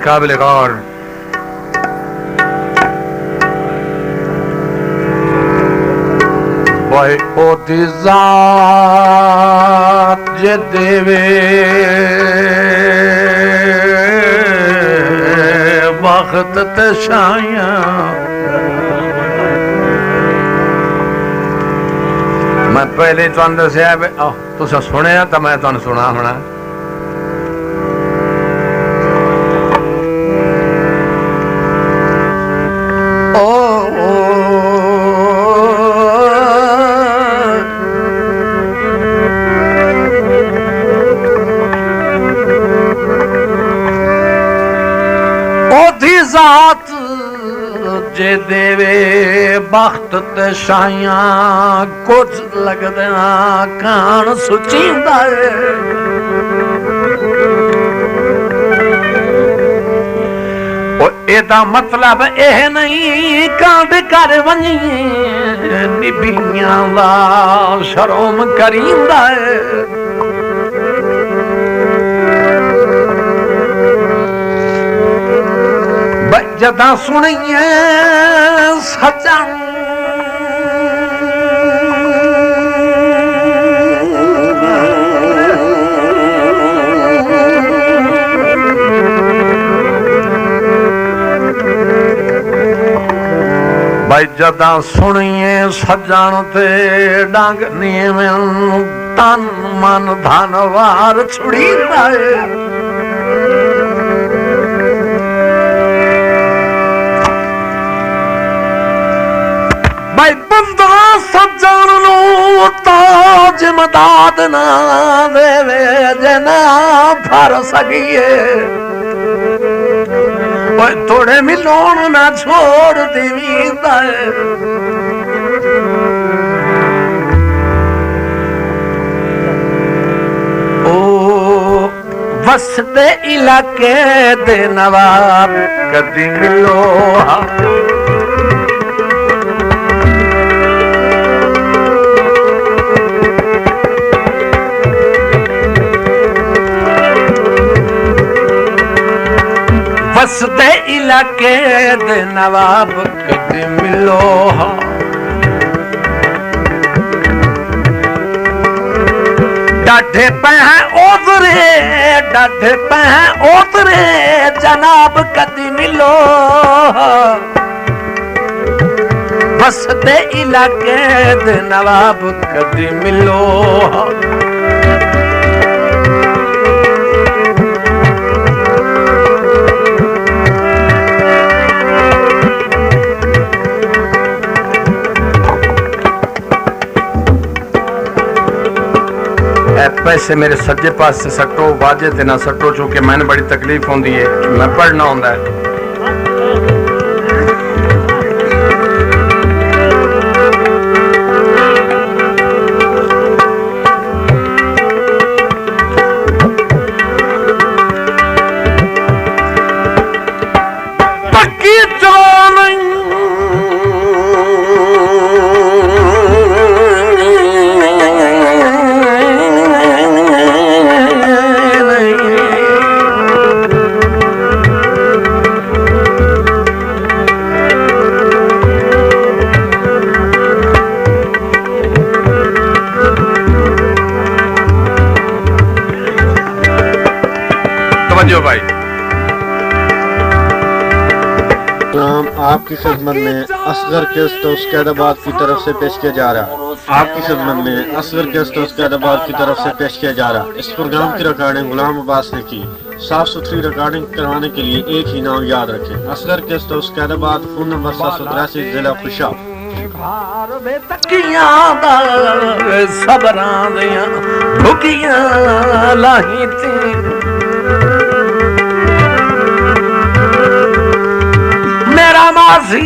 काबिल गौर। भाई ओदी जात जे देवे वक्त ते छाया, मैं पहले तुहानू दस्सिया तुसां सुनिया तो मैं तुहानू सुना होना। जात जे देवे बख्त ते शाइया, कुछ लगदा कान सुचींदा है। एदा मतलब यह नहीं कांड कर वनिए निबियां दा शर्म करींदा है। जदा सुनिए सजन भाई जदा सुनिए सजन ते डंग नीवें तन मन धन वार छुड़ी है। बंदा सज्जन नू ताज मदाद ना देवे जना फर सकिए, थोड़े मिलोन ना छोड़ दीवींदा है। ओ वसते इलाके दे नवाब कदी मिलो, वसते इलाके दे नवाब कदी मिलो। डाढ़े पे ओतरे डाढ़े पे ओतरे जनाब कदी मिलो, वसते इलाके दे नवाब कदी मिलो। पैसे मेरे सज्जे पास से सट्टो बाजे ते ना सट्टो, चूंकि मैंने बड़ी तकलीफ होती है, मैं पढ़ना होता है। पक्की जान भाई आपकी खिदमत में असगर केस्ट उसकैदाबाद की तरफ से पेश किया जा रहा है। आपकी खिदमत में असगर केस्ट उसकैदाबाद की तरफ से पेश किया जा रहा है। इस प्रोग्राम की रिकॉर्डिंग गुलाम अब्बास ने की। साफ सुथरी रिकॉर्डिंग करवाने के लिए एक ही नाम याद रखें, असगर केस्ट उसकैदाबाद, फोन नंबर 783, जिला खुशाब। मेरा मासी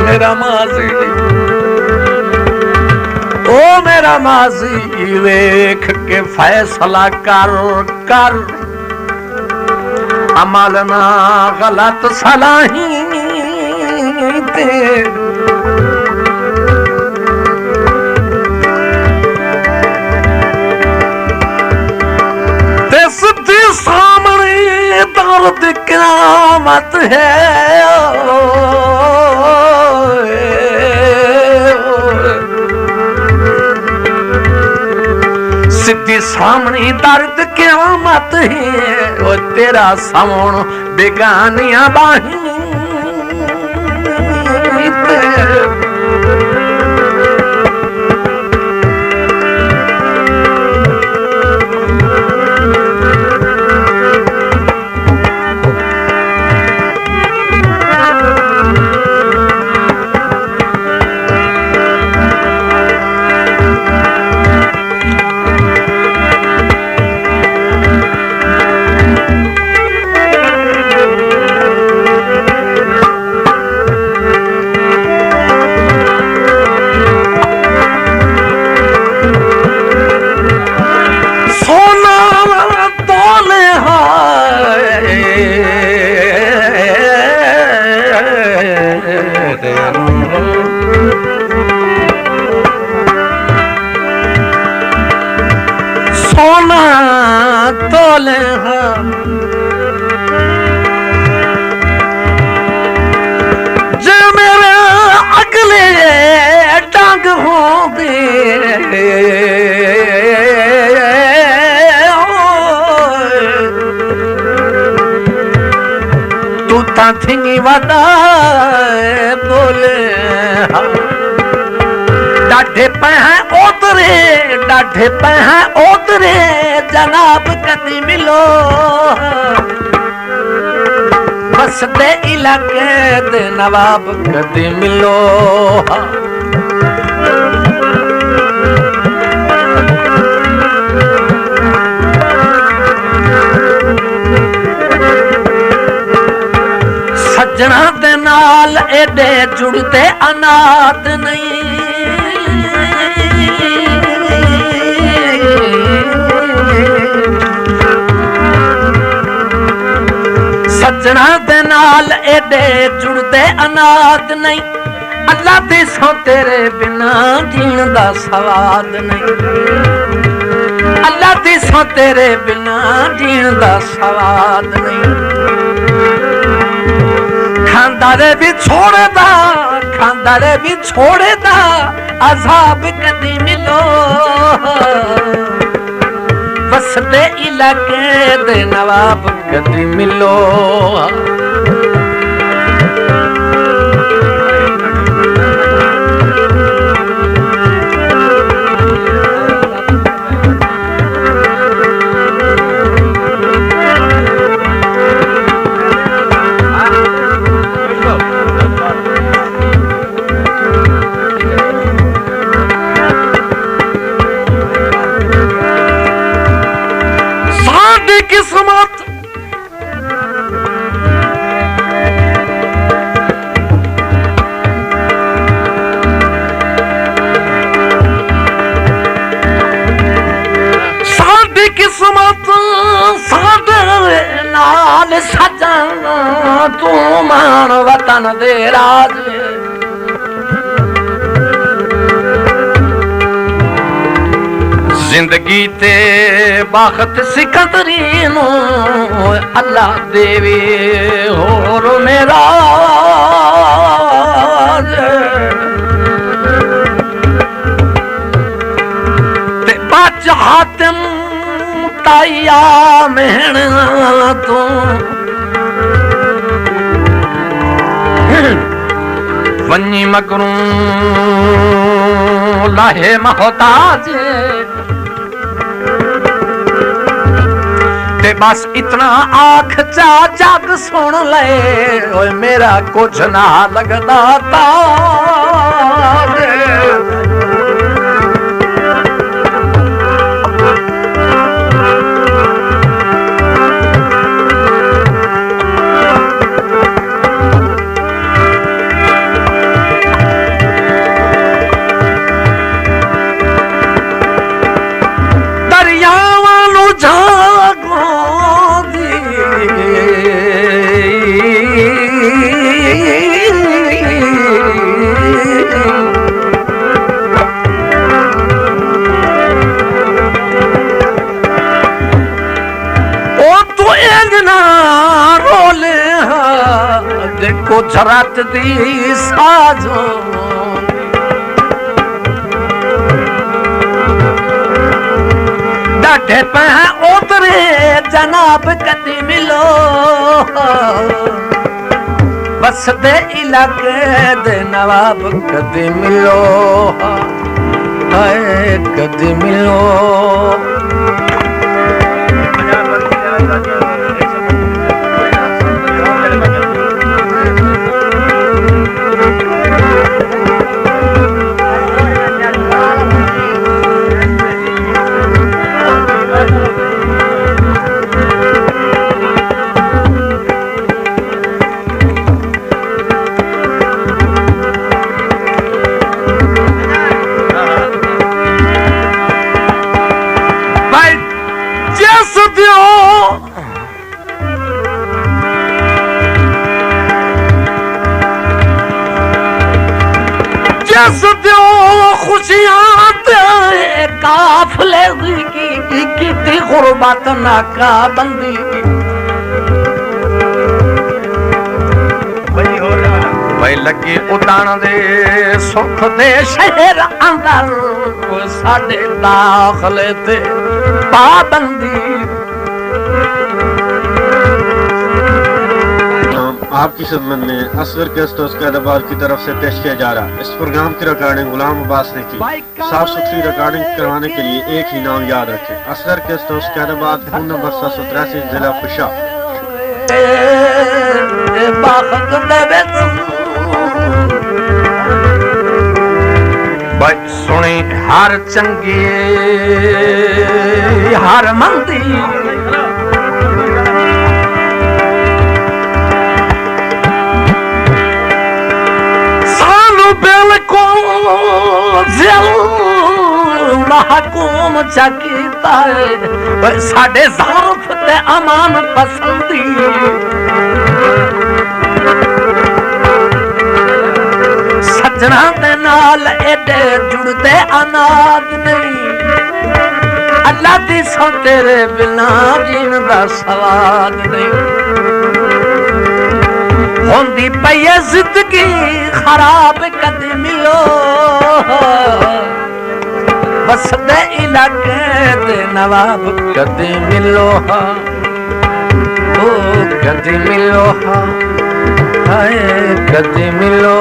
मेरा मासी ओ मेरा मासी वेख के फैसला कर कर, अमल ना गलत सलाही ते मत है सिद्धि सामने दर्द क्या मत है ओ तेरा सामण बेगानिया बाही सोना तोले जे मेरे अगले डंग होंगे तू ता थिंगी वदा बोले डाढ़े पे हैं ओतरे जनाब कदी मिलो बस दे इलाके दे नवाब कदी मिलो सजना दे नाल एडे जुड़ते अनाथ नहीं सजना दे नाल एडे जुड़ते अनाथ नहीं अल्लाह दी सौ तेरे बिना जीण दा सवाद नहीं अल्लाह दी सौ तेरे बिना जीण दा सवाद नहीं खानदारे भी छोड़दा अजाब कदी मिलो बस दे इलाके दे नवाब कदी मिलो किस्मत साडी किस्मत साडे नाल सजन तू मान वतन दे राज जिंदगी ते बाखत सिकंदरी नो अल्लाह देवे होर मेरा ते बच हातिम ताया महण तू वनी मकरू लाहे मोहताज ते बस इतना आख चा जग सुन ले ओए मेरा कुछ ना लगदा ताज दरियावां नू जागो रोले झरत दी साजो डाटे पे उतरे जनाब कदी मिलो बस दे इलाके दे नवाब कदी मिलो हाय कदी मिलो खुशियां काफले की गुरबत नाका बंदी भाई लगी उदान दे सुख दे शहर अंदर साडे दाखले ते पाबंदी आपकी खिदमत में असगर गेस्ट हाउस कैदाबाद की तरफ से पेश किया जा रहा है। इस प्रोग्राम की रिकॉर्डिंग गुलाम अब्बास ने की। साफ सुथरी रिकॉर्डिंग करवाने के लिए एक ही नाम याद रखें, Asgar guest house Kaidabad, phone number 783 जिला खुशा। सुनी हर चंगी हर मंदी महकूम चकीता है साडे ज़ारफ ते अमान पसंदी सजना दे नाल एडे जुड़दे अनाद नहीं अल्लाह दी सौ तेरे बिना जीन दा सवाद नहीं होंदी पई जिंदगी खराब कदी मिलो बस दे इलाके दे नवाब कदी मिलो ओ कदी मिलो हाय कदी मिलो